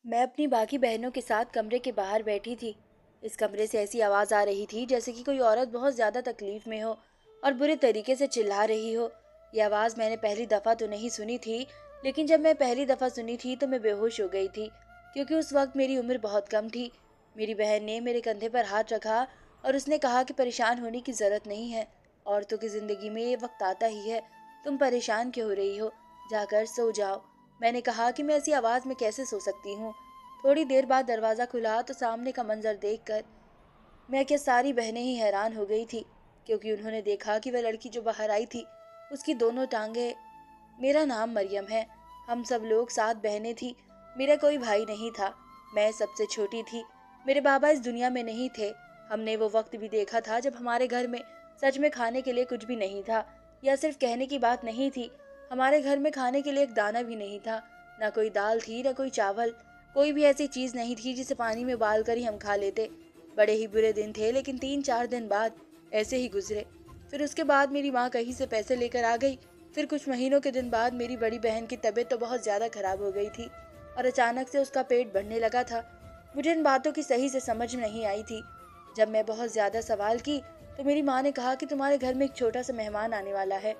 मैं अपनी बाकी बहनों के साथ कमरे के बाहर बैठी थी। इस कमरे से ऐसी आवाज़ आ रही थी जैसे कि कोई औरत बहुत ज़्यादा तकलीफ में हो और बुरे तरीके से चिल्ला रही हो। ये आवाज़ मैंने पहली दफ़ा तो नहीं सुनी थी, लेकिन जब मैं पहली दफ़ा सुनी थी तो मैं बेहोश हो गई थी, क्योंकि उस वक्त मेरी उम्र बहुत कम थी। मेरी बहन ने मेरे कंधे पर हाथ रखा और उसने कहा कि परेशान होने की ज़रूरत नहीं है, औरतों की ज़िंदगी में ये वक्त आता ही है। तुम परेशान क्यों हो रही हो? जाकर सो जाओ। मैंने कहा कि मैं ऐसी आवाज़ में कैसे सो सकती हूँ। थोड़ी देर बाद दरवाज़ा खुला तो सामने का मंजर देखकर मैं क्या सारी बहनें ही हैरान हो गई थी, क्योंकि उन्होंने देखा कि वह लड़की जो बाहर आई थी उसकी दोनों टांगे। मेरा नाम मरियम है। हम सब लोग 7 बहनें थी। मेरा कोई भाई नहीं था। मैं सबसे छोटी थी। मेरे बाबा इस दुनिया में नहीं थे। हमने वो वक्त भी देखा था जब हमारे घर में सच में खाने के लिए कुछ भी नहीं था। या सिर्फ कहने की बात नहीं थी, हमारे घर में खाने के लिए एक दाना भी नहीं था। ना कोई दाल थी, ना कोई चावल। कोई भी ऐसी चीज नहीं थी जिसे पानी में उबाल कर ही हम खा लेते। बड़े ही बुरे दिन थे, लेकिन 3-4 दिन बाद ऐसे ही गुजरे। फिर उसके बाद मेरी माँ कहीं से पैसे लेकर आ गई। फिर कुछ महीनों के दिन बाद मेरी बड़ी बहन की तबीयत तो बहुत ज़्यादा खराब हो गई थी और अचानक से उसका पेट बढ़ने लगा था। मुझे इन बातों की सही से समझ नहीं आई थी। जब मैं बहुत ज़्यादा सवाल की तो मेरी माँ ने कहा कि तुम्हारे घर में एक छोटा सा मेहमान आने वाला है।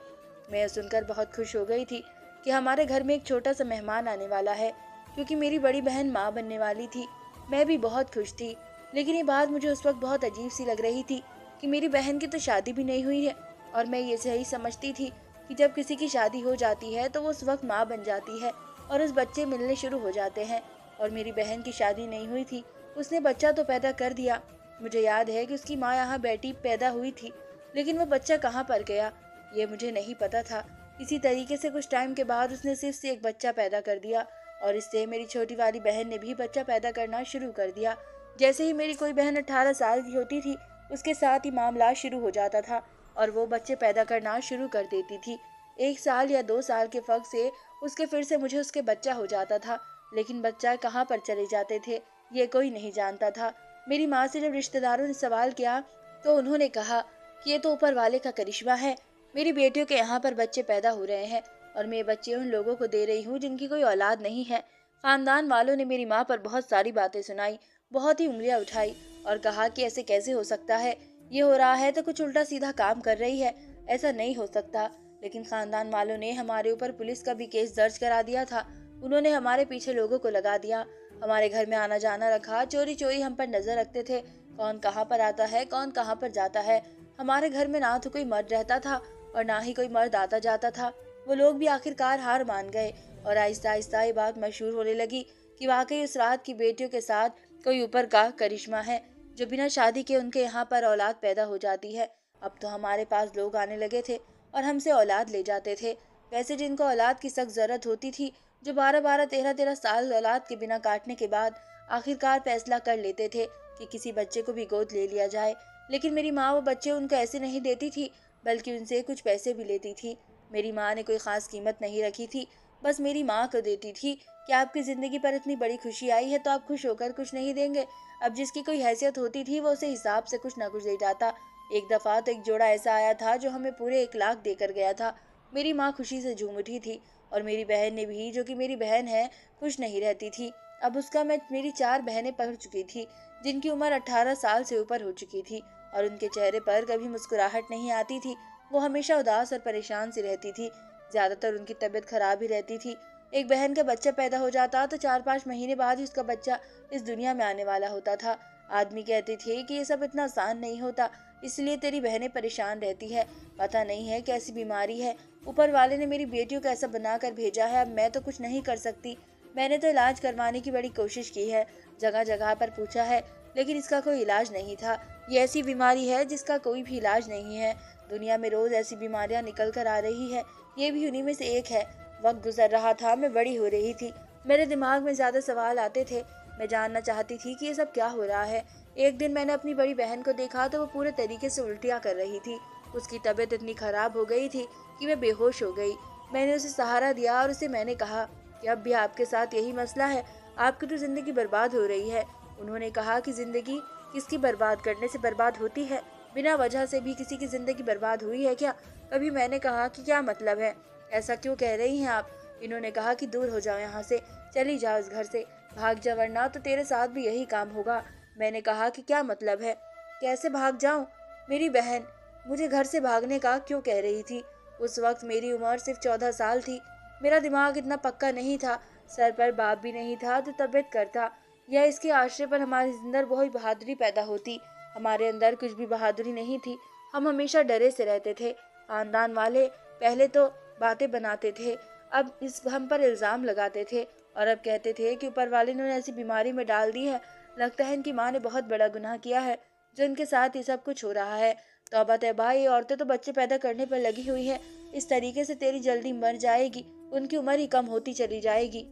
मैं सुनकर बहुत खुश हो गई थी कि हमारे घर में एक छोटा सा मेहमान आने वाला है, क्योंकि मेरी बड़ी बहन माँ बनने वाली थी। मैं भी बहुत खुश थी, लेकिन ये बात मुझे उस वक्त बहुत अजीब सी लग रही थी कि मेरी बहन की तो शादी भी नहीं हुई है, और मैं ये सही समझती थी कि जब किसी की शादी हो जाती है तो वो उस वक्त माँ बन जाती है और उस बच्चे मिलने शुरू हो जाते हैं। और मेरी बहन की शादी नहीं हुई थी। उसने बच्चा तो पैदा कर दिया। मुझे याद है कि उसकी माँ यहाँ बेटी पैदा हुई थी, लेकिन वो बच्चा कहाँ पर गया ये मुझे नहीं पता था। इसी तरीके से कुछ टाइम के बाद उसने सिर्फ से एक बच्चा पैदा कर दिया, और इससे मेरी छोटी वाली बहन ने भी बच्चा पैदा करना शुरू कर दिया। जैसे ही मेरी कोई बहन 18 साल की होती थी, उसके साथ ही मामला शुरू हो जाता था और वो बच्चे पैदा करना शुरू कर देती थी। 1 साल या 2 साल के फर्क से उसके फिर से मुझे उसके बच्चा हो जाता था, लेकिन बच्चा कहाँ पर चले जाते थे ये कोई नहीं जानता था। मेरी माँ से जब रिश्तेदारों ने सवाल किया तो उन्होंने कहा कि ये तो ऊपर वाले का करिश्मा है। मेरी बेटियों के यहाँ पर बच्चे पैदा हो रहे हैं और मैं ये बच्चे उन लोगों को दे रही हूँ जिनकी कोई औलाद नहीं है। खानदान वालों ने मेरी माँ पर बहुत सारी बातें सुनाई, बहुत ही उंगलियां उठाई और कहा कि ऐसे कैसे हो सकता है, ये हो रहा है तो कुछ उल्टा सीधा काम कर रही है, ऐसा नहीं हो सकता। लेकिन खानदान वालों ने हमारे ऊपर पुलिस का भी केस दर्ज करा दिया था। उन्होंने हमारे पीछे लोगों को लगा दिया, हमारे घर में आना जाना रखा, चोरी चोरी हम पर नजर रखते थे, कौन कहाँ पर आता है कौन कहाँ पर जाता है। हमारे घर में ना तो कोई मर्द रहता था और ना ही कोई मर्द आता जाता था। वो लोग भी आखिरकार हार मान गए और आहिस्ता आहिस्ता ये बात मशहूर होने लगी कि वाकई उस रात की बेटियों के साथ कोई ऊपर का करिश्मा है, जो बिना शादी के उनके यहाँ पर औलाद पैदा हो जाती है। अब तो हमारे पास लोग आने लगे थे और हमसे औलाद ले जाते थे। वैसे जिनको औलाद की सख्त जरूरत होती थी, जो 12-12 13-13 साल औलाद के बिना काटने के बाद आखिरकार फैसला कर लेते थे कि किसी बच्चे को भी गोद ले लिया जाए। लेकिन मेरी माँ वो बच्चे उनको ऐसे नहीं देती थी, बल्कि उनसे कुछ पैसे भी लेती थी। मेरी माँ ने कोई खास कीमत नहीं रखी थी, बस मेरी माँ को देती थी कि आपकी जिंदगी पर इतनी बड़ी खुशी आई है तो आप खुश होकर कुछ नहीं देंगे। अब जिसकी कोई हैसियत होती थी वो उसे हिसाब से कुछ ना कुछ दे जाता। एक दफा तो एक जोड़ा ऐसा आया था जो हमें पूरे 1 लाख देकर गया था। मेरी माँ खुशी से झूम उठी थी और मेरी बहन ने भी, जो कि मेरी बहन है, खुश नहीं रहती थी। अब उसका मैं मेरी 4 बहनें पढ़ चुकी थी, जिनकी उम्र 18 साल से ऊपर हो चुकी थी, और उनके चेहरे पर कभी मुस्कुराहट नहीं आती थी। वो हमेशा उदास और परेशान सी रहती थी। ज्यादातर उनकी तबीयत खराब ही रहती थी। एक बहन का बच्चा पैदा हो जाता तो 4-5 महीने बाद ही उसका बच्चा इस दुनिया में आने वाला होता था। आदमी कहते थे कि ये सब इतना आसान नहीं होता, इसलिए तेरी बहनें परेशान रहती है, पता नहीं है कैसी बीमारी है। ऊपर वाले ने मेरी बेटियों को ऐसा बना कर भेजा है, अब मैं तो कुछ नहीं कर सकती। मैंने तो इलाज करवाने की बड़ी कोशिश की है, जगह जगह पर पूछा है, लेकिन इसका कोई इलाज नहीं था। ये ऐसी बीमारी है जिसका कोई भी इलाज नहीं है। दुनिया में रोज ऐसी बीमारियां निकल कर आ रही है, ये भी उन्हीं में से एक है। वक्त गुजर रहा था, मैं बड़ी हो रही थी। मेरे दिमाग में ज्यादा सवाल आते थे। मैं जानना चाहती थी कि ये सब क्या हो रहा है। एक दिन मैंने अपनी बड़ी बहन को देखा तो वो पूरे तरीके से उल्टियाँ कर रही थी। उसकी तबीयत इतनी खराब हो गई थी कि मैं बेहोश हो गई। मैंने उसे सहारा दिया और उसे मैंने कहा कि अब भी आपके साथ यही मसला है, आपकी तो जिंदगी बर्बाद हो रही है। उन्होंने कहा कि जिंदगी किसकी बर्बाद करने से बर्बाद होती है? बिना वजह से भी किसी की जिंदगी बर्बाद हुई है क्या कभी? मैंने कहा कि क्या मतलब है, ऐसा क्यों कह रही हैं आप? इन्होंने कहा कि दूर हो जाओ यहाँ से, चली जाओ इस घर से। भाग जा वरना तो तेरे साथ भी यही काम होगा। मैंने कहा कि क्या मतलब है, कैसे भाग जाऊं? मेरी बहन मुझे घर से भागने का क्यों कह रही थी? उस वक्त मेरी उम्र सिर्फ 14 साल थी। मेरा दिमाग इतना पक्का नहीं था, सर पर बाप भी नहीं था जो तबीयत करता, या इसके आश्रय पर हमारे अंदर बहुत बहादुरी पैदा होती। हमारे अंदर कुछ भी बहादुरी नहीं थी। हम हमेशा डरे से रहते थे। खानदान वाले पहले तो बातें बनाते थे, अब इस हम पर इल्जाम लगाते थे और अब कहते थे कि ऊपर वाले ने उन्हें ऐसी बीमारी में डाल दी है। लगता है इनकी माँ ने बहुत बड़ा गुनाह किया है जो इनके साथ ये सब कुछ हो रहा है। तौबा तौबा, ये औरतें तो बच्चे पैदा करने पर लगी हुई है। इस तरीके से तेरी जल्दी मर जाएगी, उनकी उम्र ही कम होती चली जाएगी।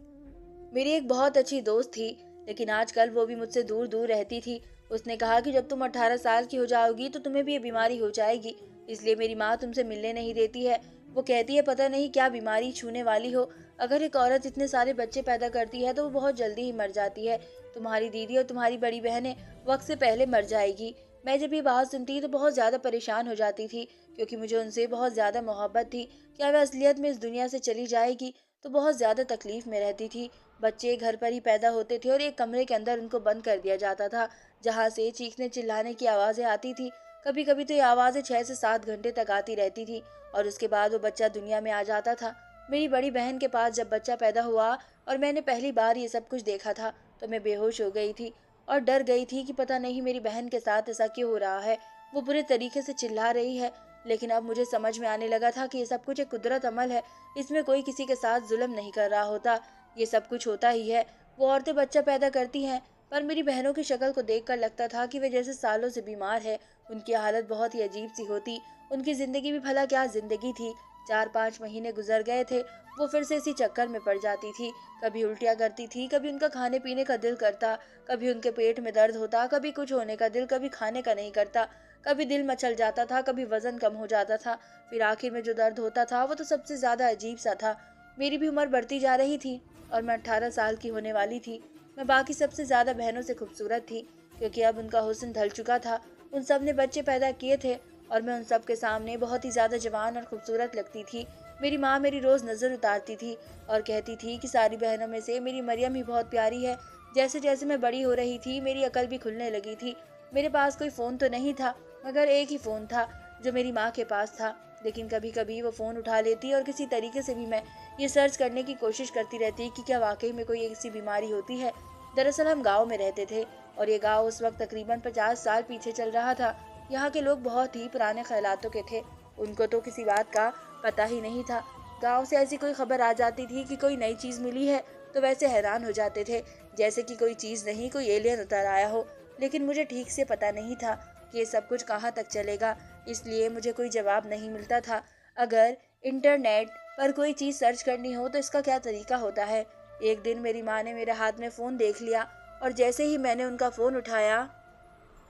मेरी एक बहुत अच्छी दोस्त थी, लेकिन आजकल वो भी मुझसे दूर दूर रहती थी। उसने कहा कि जब तुम 18 साल की हो जाओगी तो तुम्हें भी ये बीमारी हो जाएगी, इसलिए मेरी माँ तुमसे मिलने नहीं देती है। वो कहती है पता नहीं क्या बीमारी छूने वाली हो। अगर एक औरत इतने सारे बच्चे पैदा करती है तो वो बहुत जल्दी ही मर जाती है। तुम्हारी दीदी और तुम्हारी बड़ी बहनें वक्त से पहले मर जाएगी। मैं जब ये बात सुनती तो बहुत ज़्यादा परेशान हो जाती थी, क्योंकि मुझे उनसे बहुत ज़्यादा मोहब्बत थी। क्या वह असलियत में इस दुनिया से चली जाएगी तो बहुत ज़्यादा तकलीफ में रहती थी। बच्चे घर पर ही पैदा होते थे और एक कमरे के अंदर उनको बंद कर दिया जाता था, जहाँ से चीखने चिल्लाने की आवाज़ें आती थी। कभी कभी तो ये आवाज़ें 6 से 7 घंटे तक आती रहती थी और उसके बाद वो बच्चा दुनिया में आ जाता था। मेरी बड़ी बहन के पास जब बच्चा पैदा हुआ और मैंने पहली बार ये सब कुछ देखा था तो मैं बेहोश हो गई थी और डर गई थी कि पता नहीं मेरी बहन के साथ ऐसा क्यों हो रहा है। वो बुरे तरीके से चिल्ला रही है। लेकिन अब मुझे समझ में आने लगा था कि ये सब कुछ एक कुदरत अमल है। इसमें कोई किसी के साथ जुल्म नहीं कर रहा होता, ये सब कुछ होता ही है। वो औरतें बच्चा पैदा करती हैं, पर मेरी बहनों की शक्ल को देखकर लगता था कि वे जैसे सालों से बीमार है। उनकी हालत बहुत ही अजीब सी होती। उनकी जिंदगी भी भला क्या जिंदगी थी। 4-5 महीने गुजर गए थे, वो फिर से इसी चक्कर में पड़ जाती थी। कभी उल्टियाँ करती थी, कभी उनका खाने पीने का दिल करता, कभी उनके पेट में दर्द होता, कभी कुछ होने का दिल, कभी खाने का नहीं करता, कभी दिल मचल जाता था, कभी वजन कम हो जाता था। फिर आखिर में जो दर्द होता था वो तो सबसे ज्यादा अजीब सा था। मेरी भी उम्र बढ़ती जा रही थी और मैं 18 साल की होने वाली थी। मैं बाकी सबसे ज्यादा बहनों से खूबसूरत थी, क्योंकि अब उनका हुस्न ढल चुका था। उन सब ने बच्चे पैदा किए थे और मैं उन सब के सामने बहुत ही ज्यादा जवान और खूबसूरत लगती थी। मेरी माँ मेरी रोज नजर उतारती थी और कहती थी कि सारी बहनों में से मेरी मरियम ही बहुत प्यारी है। जैसे जैसे मैं बड़ी हो रही थी मेरी अकल भी खुलने लगी थी। मेरे पास कोई फोन तो नहीं था, मगर एक ही फोन था जो मेरी माँ के पास था। लेकिन कभी कभी वो फोन उठा लेती और किसी तरीके से भी मैं ये सर्च करने की कोशिश करती रहती कि क्या वाकई में कोई ऐसी बीमारी होती है। दरअसल हम गांव में रहते थे और ये गांव उस वक्त तकरीबन 50 साल पीछे चल रहा था। यहाँ के लोग बहुत ही पुराने ख्यालातों के थे। उनको तो किसी बात का पता ही नहीं था। गांव से ऐसी कोई खबर आ जाती थी कि कोई नई चीज मिली है तो वैसे हैरान हो जाते थे, जैसे कि कोई चीज नहीं, कोई एलियन उतर आया हो। लेकिन मुझे ठीक से पता नहीं था कि ये सब कुछ कहाँ तक चलेगा, इसलिए मुझे कोई जवाब नहीं मिलता था। अगर इंटरनेट पर कोई चीज़ सर्च करनी हो तो इसका क्या तरीका होता है। एक दिन मेरी माँ ने मेरे हाथ में फ़ोन देख लिया और जैसे ही मैंने उनका फ़ोन उठाया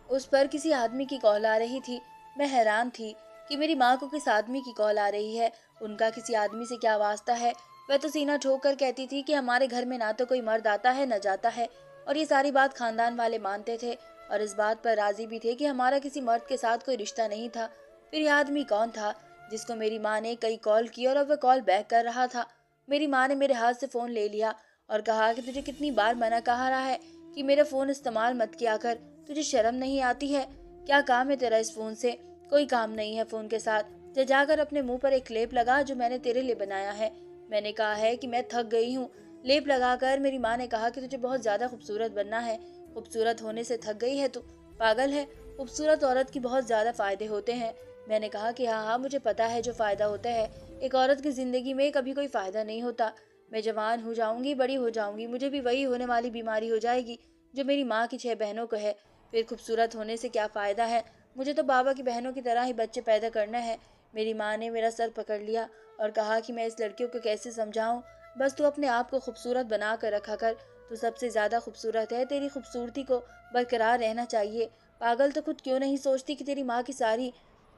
उस पर किसी आदमी की कॉल आ रही थी। मैं हैरान थी कि मेरी माँ को किस आदमी की कॉल आ रही है। उनका किसी आदमी से क्या वास्ता है। वह तो सीना ठोक कर कहती थी कि हमारे घर में ना तो कोई मर्द आता है न जाता है, और ये सारी बात खानदान वाले मानते थे और इस बात पर राजी भी थे कि हमारा किसी मर्द के साथ कोई रिश्ता नहीं था। फिर यह आदमी कौन था जिसको मेरी माँ ने कई कॉल की और अब वह कॉल बैक कर रहा था। मेरी माँ ने मेरे हाथ से फ़ोन ले लिया और कहा कि तुझे कितनी बार मना कहा रहा है कि मेरा फ़ोन इस्तेमाल मत किया कर, तुझे शर्म नहीं आती है। क्या काम है तेरा इस फोन से? कोई काम नहीं है फोन के साथ। जा जाकर अपने मुंह पर एक लेप लगा जो मैंने तेरे लिए बनाया है। मैंने कहा है कि मैं थक गई हूँ। लेप लगाकर मेरी माँ ने कहा कि तुझे बहुत ज्यादा खूबसूरत बनना है। खूबसूरत होने से थक गई है तू? पागल है। खूबसूरत औरत की बहुत ज्यादा फायदे होते हैं। मैंने कहा कि हाँ हाँ मुझे पता है जो फायदा होता है। एक औरत की जिंदगी में कभी कोई फायदा नहीं होता। मैं जवान हो जाऊंगी, बड़ी हो जाऊंगी, मुझे भी वही होने वाली बीमारी हो जाएगी जो मेरी माँ की 6 बहनों को है। फिर खूबसूरत होने से क्या फ़ायदा है। मुझे तो बाबा की बहनों की तरह ही बच्चे पैदा करना है। मेरी माँ ने मेरा सर पकड़ लिया और कहा कि मैं इस लड़कियों को कैसे समझाऊं। बस तू अपने आप को खूबसूरत बना कर रखा कर। तू सबसे ज़्यादा खूबसूरत है, तेरी खूबसूरती को बरकरार रहना चाहिए। पागल तो खुद क्यों नहीं सोचती कि तेरी माँ की सारी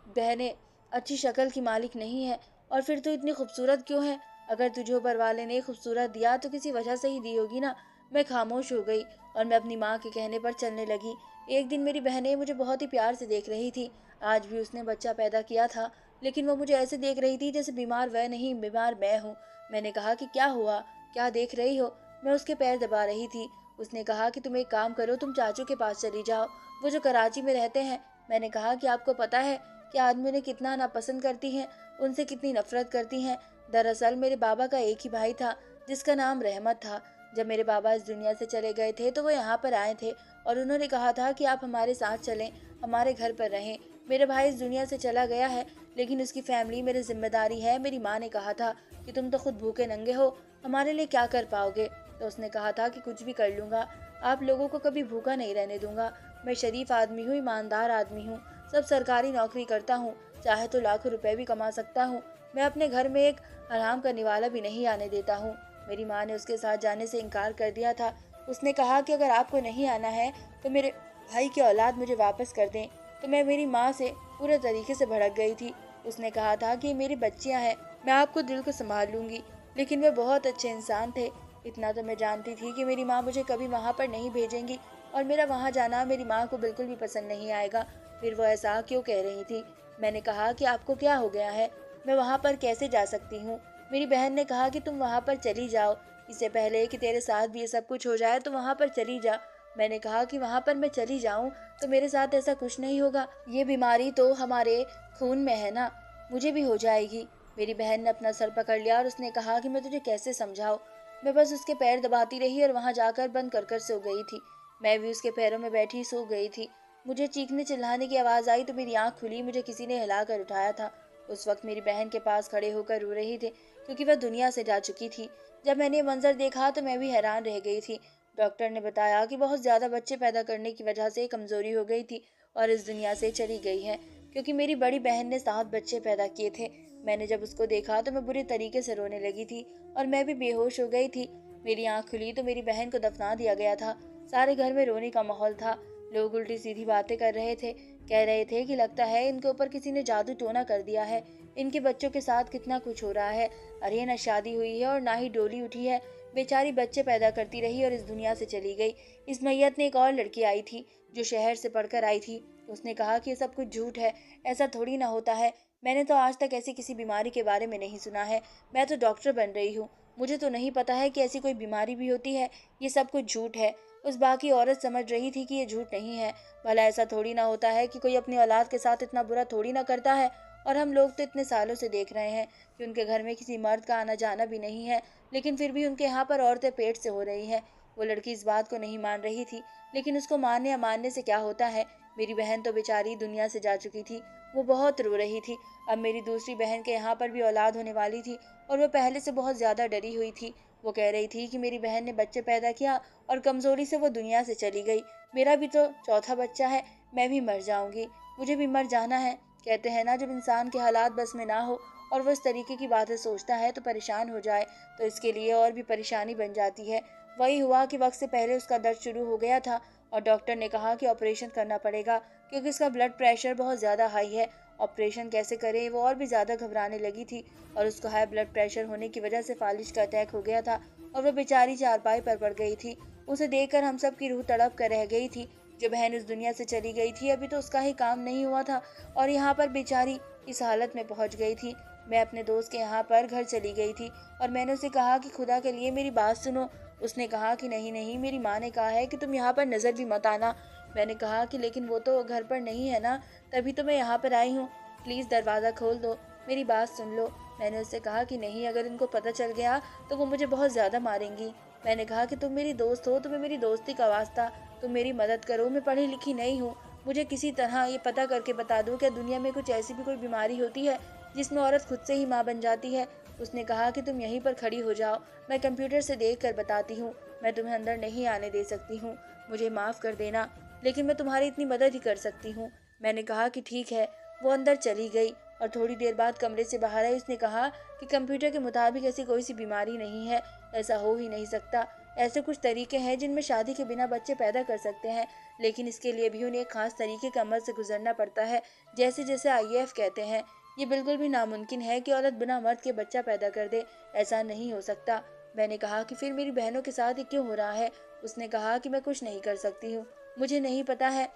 बहनें अच्छी शक्ल की मालिक नहीं है, और फिर तू इतनी खूबसूरत क्यों है। अगर तुझे ऊपर वाले ने खूबसूरत दिया तो किसी वजह से ही दी होगी ना। मैं खामोश हो गई और मैं अपनी माँ के कहने पर चलने लगी। एक दिन मेरी बहनें मुझे बहुत ही प्यार से देख रही थी। आज भी उसने बच्चा पैदा किया था, लेकिन वो मुझे ऐसे देख रही थी जैसे बीमार वह नहीं, बीमार मैं हूँ। मैंने कहा कि क्या हुआ, क्या देख रही हो। मैं उसके पैर दबा रही थी। उसने कहा कि तुम एक काम करो, तुम चाचू के पास चली जाओ, वो जो कराची में रहते हैं। मैंने कहा कि आपको पता है कि आदमी उन्हें कितना नापसंद करती हैं, उनसे कितनी नफरत करती हैं। दरअसल मेरे बाबा का एक ही भाई था जिसका नाम रहमत था। जब मेरे बाबा इस दुनिया से चले गए थे तो वो यहाँ पर आए थे और उन्होंने कहा था कि आप हमारे साथ चलें, हमारे घर पर रहें। मेरा भाई इस दुनिया से चला गया है, लेकिन उसकी फैमिली मेरी जिम्मेदारी है। मेरी माँ ने कहा था कि तुम तो खुद भूखे नंगे हो, हमारे लिए क्या कर पाओगे। तो उसने कहा था कि कुछ भी कर लूँगा, आप लोगों को कभी भूखा नहीं रहने दूंगा। मैं शरीफ आदमी हूँ, ईमानदार आदमी हूँ, सब सरकारी नौकरी करता हूँ, चाहे तो लाखों रुपए भी कमा सकता हूँ। मैं अपने घर में एक आराम करने वाला भी नहीं आने देता हूँ। मेरी माँ ने उसके साथ जाने से इनकार कर दिया था। उसने कहा कि अगर आपको नहीं आना है तो मेरे भाई की औलाद मुझे वापस कर दें। तो मैं मेरी माँ से पूरे तरीके से भड़क गई थी। उसने कहा था कि ये मेरी बच्चियाँ हैं, मैं आपको दिल को संभाल लूँगी। लेकिन वे बहुत अच्छे इंसान थे। इतना तो मैं जानती थी कि मेरी माँ मुझे कभी वहाँ पर नहीं भेजेंगी और मेरा वहाँ जाना मेरी माँ को बिल्कुल भी पसंद नहीं आएगा। फिर वो ऐसा क्यों कह रही थी। मैंने कहा कि आपको क्या हो गया है, मैं वहाँ पर कैसे जा सकती हूँ। मेरी बहन ने कहा कि तुम वहाँ पर चली जाओ, इससे पहले कि तेरे साथ भी ये सब कुछ हो जाए तो वहाँ पर चली जा। मैंने कहा कि वहाँ पर मैं चली जाऊँ तो मेरे साथ ऐसा कुछ नहीं होगा, ये बीमारी तो हमारे खून में है ना, मुझे भी हो जाएगी। मेरी बहन ने अपना सर पकड़ लिया और उसने कहा कि मैं तुझे कैसे समझाऊं। मैं बस उसके पैर दबाती रही और वहां जाकर बंद कर कर सो गई थी। मैं भी उसके पैरों में बैठी सो गई थी। मुझे चीखने चिल्लाने की आवाज़ आई तो मेरी आंख खुली, मुझे किसी ने हिलाकर उठाया था। उस वक्त मेरी बहन के पास खड़े होकर रो रही थी क्योंकि वह दुनिया से जा चुकी थी। जब मैंने ये मंजर देखा तो मैं भी हैरान रह गई थी। डॉक्टर ने बताया कि बहुत ज़्यादा बच्चे पैदा करने की वजह से कमज़ोरी हो गई थी और इस दुनिया से चली गई है, क्योंकि मेरी बड़ी बहन ने 7 बच्चे पैदा किए थे। मैंने जब उसको देखा तो मैं बुरी तरीके से रोने लगी थी और मैं भी बेहोश हो गई थी। मेरी आंख खुली तो मेरी बहन को दफना दिया गया था। सारे घर में रोने का माहौल था। लोग उल्टी सीधी बातें कर रहे थे, कह रहे थे कि लगता है इनके ऊपर किसी ने जादू टोना कर दिया है, इनके बच्चों के साथ कितना कुछ हो रहा है। अरे न शादी हुई है और ना ही डोली उठी है, बेचारी बच्चे पैदा करती रही और इस दुनिया से चली गई। इस मैयत ने एक और लड़की आई थी जो शहर से पढ़कर आई थी। उसने कहा कि ये सब कुछ झूठ है, ऐसा थोड़ी ना होता है। मैंने तो आज तक ऐसी किसी बीमारी के बारे में नहीं सुना है। मैं तो डॉक्टर बन रही हूँ, मुझे तो नहीं पता है कि ऐसी कोई बीमारी भी होती है। ये सब कुछ झूठ है। उस बाकी औरत समझ रही थी कि ये झूठ नहीं है। भला ऐसा थोड़ी ना होता है कि कोई अपनी औलाद के साथ इतना बुरा थोड़ी ना करता है। और हम लोग तो इतने सालों से देख रहे हैं कि उनके घर में किसी मर्द का आना जाना भी नहीं है, लेकिन फिर भी उनके यहाँ पर औरतें पेट से हो रही हैं। वो लड़की इस बात को नहीं मान रही थी, लेकिन उसको मानने या मानने से क्या होता है। मेरी बहन तो बेचारी दुनिया से जा चुकी थी। वो बहुत रो रही थी। अब मेरी दूसरी बहन के यहाँ पर भी औलाद होने वाली थी और वो पहले से बहुत ज़्यादा डरी हुई थी। वो कह रही थी कि मेरी बहन ने बच्चे पैदा किया और कमज़ोरी से वो दुनिया से चली गई। मेरा भी तो चौथा बच्चा है, मैं भी मर जाऊंगी, मुझे भी मर जाना है। कहते हैं ना, जब इंसान के हालात बस में ना हो और वो इस तरीके की बातें सोचता है तो परेशान हो जाए तो इसके लिए और भी परेशानी बन जाती है। वही हुआ कि वक्त से पहले उसका दर्द शुरू हो गया था और डॉक्टर ने कहा कि ऑपरेशन करना पड़ेगा क्योंकि इसका ब्लड प्रेशर बहुत ज़्यादा हाई है। ऑपरेशन कैसे करें, वो और भी ज़्यादा घबराने लगी थी और उसको हाई ब्लड प्रेशर होने की वजह से फालिज का अटैक हो गया था और वह बेचारी चारपाई पर पड़ गई थी। उसे देखकर हम सब की रूह तड़प कर रह गई थी। जो बहन इस दुनिया से चली गई थी, अभी तो उसका ही काम नहीं हुआ था और यहाँ पर बेचारी इस हालत में पहुँच गई थी। मैं अपने दोस्त के यहाँ पर घर चली गई थी और मैंने उसे कहा कि खुदा के लिए मेरी बात सुनो। उसने कहा कि नहीं नहीं, मेरी माँ ने कहा है कि तुम यहाँ पर नज़र भी मत आना। मैंने कहा कि लेकिन वो तो घर पर नहीं है ना, तभी तो मैं यहाँ पर आई हूँ, प्लीज़ दरवाज़ा खोल दो, मेरी बात सुन लो। मैंने उससे कहा कि नहीं, अगर इनको पता चल गया तो वो मुझे बहुत ज़्यादा मारेंगी। मैंने कहा कि तुम मेरी दोस्त हो, तुम्हें मेरी दोस्ती का वास्ता, तुम मेरी मदद करो, मैं पढ़ी लिखी नहीं हूँ, मुझे किसी तरह ये पता करके बता दो क्या दुनिया में कुछ ऐसी भी कोई बीमारी होती है जिसमें औरत खुद से ही माँ बन जाती है। उसने कहा कि तुम यहीं पर खड़ी हो जाओ, मैं कंप्यूटर से देख कर बताती हूँ, मैं तुम्हें अंदर नहीं आने दे सकती हूँ, मुझे माफ़ कर देना, लेकिन मैं तुम्हारी इतनी मदद ही कर सकती हूँ। मैंने कहा कि ठीक है। वो अंदर चली गई और थोड़ी देर बाद कमरे से बाहर आई। उसने कहा कि कंप्यूटर के मुताबिक ऐसी कोई सी बीमारी नहीं है, ऐसा हो ही नहीं सकता। ऐसे कुछ तरीके हैं जिनमें शादी के बिना बच्चे पैदा कर सकते हैं, लेकिन इसके लिए भी उन्हें एक खास तरीके के अमल से गुजरना पड़ता है, जैसे जैसे आईएएफ कहते हैं। ये बिल्कुल भी नामुमकिन है कि औरत बिना मर्द के बच्चा पैदा कर दे, ऐसा नहीं हो सकता। मैंने कहा कि फिर मेरी बहनों के साथ ये क्यों हो रहा है। उसने कहा कि मैं कुछ नहीं कर सकती हूँ, मुझे नहीं पता है।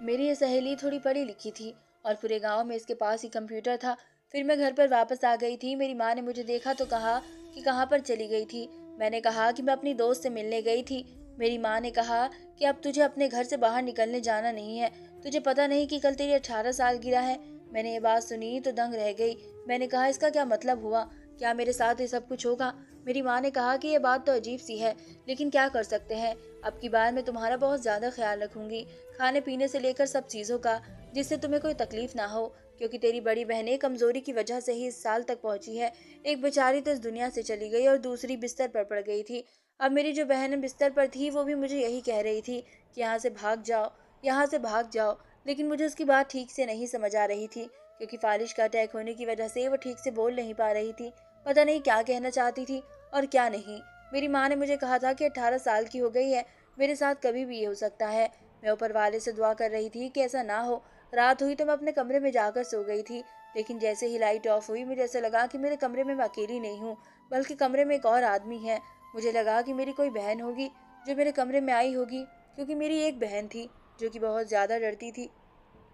मेरी ये सहेली थोड़ी पढ़ी लिखी थी और पूरे गांव में इसके पास ही कंप्यूटर था। फिर मैं घर पर वापस आ गई थी। मेरी माँ ने मुझे देखा तो कहा कि कहाँ पर चली गई थी। मैंने कहा कि मैं अपनी दोस्त से मिलने गई थी। मेरी माँ ने कहा कि अब तुझे अपने घर से बाहर निकलने जाना नहीं है। तुझे पता नहीं कि कल तेरी 18 सालगिरह है। मैंने ये बात सुनी तो दंग रह गई। मैंने कहा, इसका क्या मतलब हुआ? क्या मेरे साथ ये सब कुछ होगा? मेरी माँ ने कहा कि ये बात तो अजीब सी है, लेकिन क्या कर सकते हैं। अब की बार मैं तुम्हारा बहुत ज्यादा ख्याल रखूंगी, खाने पीने से लेकर सब चीजों का, जिससे तुम्हें कोई तकलीफ ना हो। क्योंकि तेरी बड़ी बहनें कमजोरी की वजह से ही इस साल तक पहुंची है। एक बेचारी तो इस दुनिया से चली गई और दूसरी बिस्तर पर पड़ गई थी। अब मेरी जो बहन बिस्तर पर थी वो भी मुझे यही कह रही थी कि यहाँ से भाग जाओ, यहाँ से भाग जाओ। लेकिन मुझे उसकी बात ठीक से नहीं समझ आ रही थी, क्योंकि फालिश का अटैक होने की वजह से वो ठीक से बोल नहीं पा रही थी। पता नहीं क्या कहना चाहती थी और क्या नहीं। मेरी माँ ने मुझे कहा था कि 18 साल की हो गई है, मेरे साथ कभी भी ये हो सकता है। मैं ऊपर वाले से दुआ कर रही थी कि ऐसा ना हो। रात हुई तो मैं अपने कमरे में जाकर सो गई थी, लेकिन जैसे ही लाइट ऑफ हुई मुझे ऐसा लगा कि मेरे कमरे में मैं अकेली नहीं हूँ, बल्कि कमरे में एक और आदमी है। मुझे लगा कि मेरी कोई बहन होगी जो मेरे कमरे में आई होगी, क्योंकि मेरी एक बहन थी जो कि बहुत ज़्यादा डरती थी।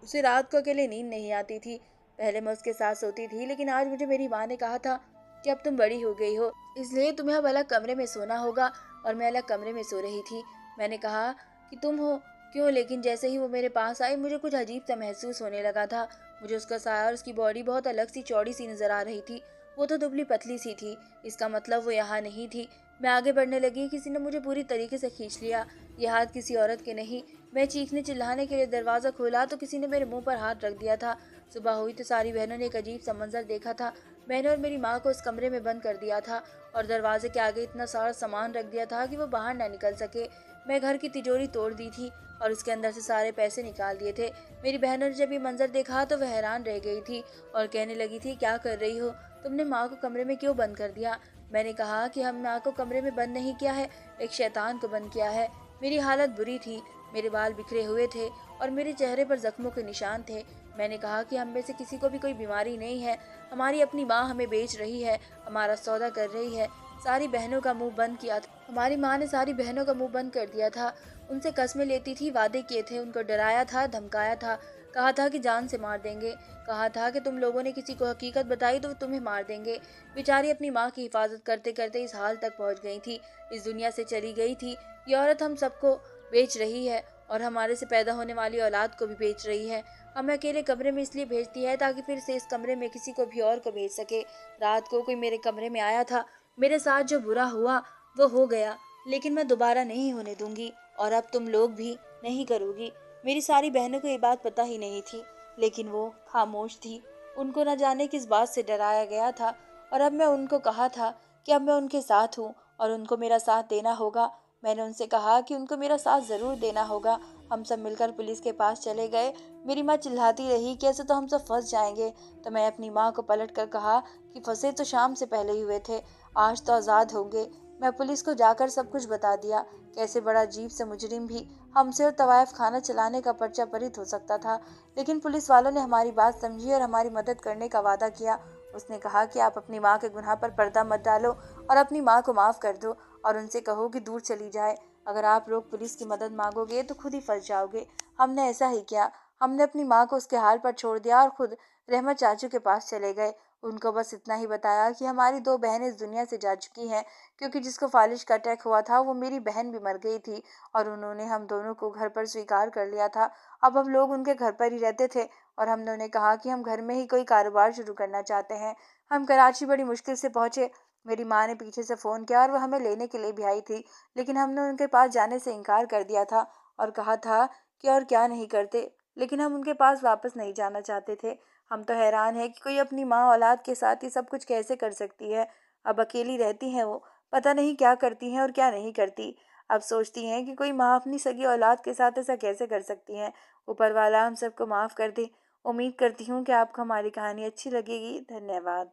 उसे रात को अकेले नींद नहीं आती थी। पहले मैं उसके साथ सोती थी, लेकिन आज मुझे मेरी माँ ने कहा था कि अब तुम बड़ी हो गई हो, इसलिए तुम्हें अब अलग कमरे में सोना होगा। और मैं अलग कमरे में सो रही थी। मैंने कहा कि तुम हो क्यों, लेकिन जैसे ही वो मेरे पास आई मुझे कुछ अजीब सा महसूस होने लगा था। मुझे उसका साया और उसकी बॉडी बहुत अलग सी चौड़ी सी नजर आ रही थी। वो तो दुबली पतली सी थी, इसका मतलब वो यहाँ नहीं थी। मैं आगे बढ़ने लगी, किसी ने मुझे पूरी तरीके से खींच लिया। ये हाथ किसी औरत के नहीं। मैं चीखने चिल्लाने के लिए दरवाज़ा खोला तो किसी ने मेरे मुंह पर हाथ रख दिया था। सुबह हुई तो सारी बहनों ने एक अजीब सा मंजर देखा था। मैंने और मेरी माँ को उस कमरे में बंद कर दिया था और दरवाजे के आगे इतना सारा सामान रख दिया था कि वो बाहर ना निकल सके। मैं घर की तिजोरी तोड़ दी थी और उसके अंदर से सारे पैसे निकाल दिए थे। मेरी बहनों ने जब ये मंजर देखा तो वह हैरान रह गई थी और कहने लगी थी, क्या कर रही हो? तुमने माँ को कमरे में क्यों बंद कर दिया? मैंने कहा कि हम माँ को कमरे में बंद नहीं किया है, एक शैतान को बंद किया है। मेरी हालत बुरी थी। मेरे बाल बिखरे हुए थे और मेरे चेहरे पर जख्मों के निशान थे। मैंने कहा कि हम में से किसी को भी कोई बीमारी नहीं है। हमारी अपनी माँ हमें बेच रही है, हमारा सौदा कर रही है। सारी बहनों का मुंह बंद किया था। हमारी माँ ने सारी बहनों का मुंह बंद कर दिया था। उनसे कस्में लेती थी, वादे किए थे, उनको डराया था, धमकाया था। कहा था कि जान से मार देंगे। कहा था कि तुम लोगों ने किसी को हकीकत बताई तो वो तुम्हें मार देंगे। बेचारी अपनी माँ की हिफाजत करते करते इस हाल तक पहुँच गई थी, इस दुनिया से चली गई थी। ये औरत हम सबको बेच रही है और हमारे से पैदा होने वाली औलाद को भी बेच रही है। हमें अकेले कमरे में इसलिए भेजती है ताकि फिर से इस कमरे में किसी को भी और को भेज सके। रात को कोई मेरे कमरे में आया था। मेरे साथ जो बुरा हुआ वो हो गया, लेकिन मैं दोबारा नहीं होने दूंगी और अब तुम लोग भी नहीं करोगी। मेरी सारी बहनों को ये बात पता ही नहीं थी, लेकिन वो खामोश थी। उनको न जाने किस बात से डराया गया था और अब मैं उनको कहा था कि अब मैं उनके साथ हूँ और उनको मेरा साथ देना होगा। मैंने उनसे कहा कि उनको मेरा साथ ज़रूर देना होगा। हम सब मिलकर पुलिस के पास चले गए। मेरी माँ चिल्लाती रही कि ऐसे तो हम सब फंस जाएंगे। तो मैं अपनी माँ को पलट कर कहा कि फंसे तो शाम से पहले ही हुए थे, आज तो आज़ाद होंगे। मैं पुलिस को जाकर सब कुछ बता दिया, कैसे बड़ा अजीब से मुजरिम भी हमसे और तवायफ खाना चलाने का पर्चा परित हो सकता था। लेकिन पुलिस वालों ने हमारी बात समझी और हमारी मदद करने का वादा किया। उसने कहा कि आप अपनी माँ के गुनाह पर पर्दा मत डालो और अपनी माँ को माफ़ कर दो और उनसे कहो कि दूर चली जाए। अगर आप लोग पुलिस की मदद मांगोगे तो खुद ही फंस जाओगे। हमने ऐसा ही किया। हमने अपनी माँ को उसके हाल पर छोड़ दिया और खुद रहमत चाचू के पास चले गए। उनको बस इतना ही बताया कि हमारी दो बहनें इस दुनिया से जा चुकी हैं, क्योंकि जिसको फालिश का अटैक हुआ था वो मेरी बहन भी मर गई थी और उन्होंने हम दोनों को घर पर स्वीकार कर लिया था। अब हम लोग उनके घर पर ही रहते थे और हमने उन्हें कहा कि हम घर में ही कोई कारोबार शुरू करना चाहते हैं। हम कराची बड़ी मुश्किल से पहुंचे। मेरी माँ ने पीछे से फ़ोन किया और वह हमें लेने के लिए भी आई थी, लेकिन हमने उनके पास जाने से इनकार कर दिया था और कहा था कि और क्या नहीं करते, लेकिन हम उनके पास वापस नहीं जाना चाहते थे। हम तो हैरान हैं कि कोई अपनी माँ औलाद के साथ ये सब कुछ कैसे कर सकती है। अब अकेली रहती हैं वो, पता नहीं क्या करती हैं और क्या नहीं करती। अब सोचती हैं कि कोई माँ अपनी सगी औलाद के साथ ऐसा कैसे कर सकती है। ऊपर वाला हम सबको माफ़ कर दे। उम्मीद करती हूँ कि आपको हमारी कहानी अच्छी लगेगी। धन्यवाद।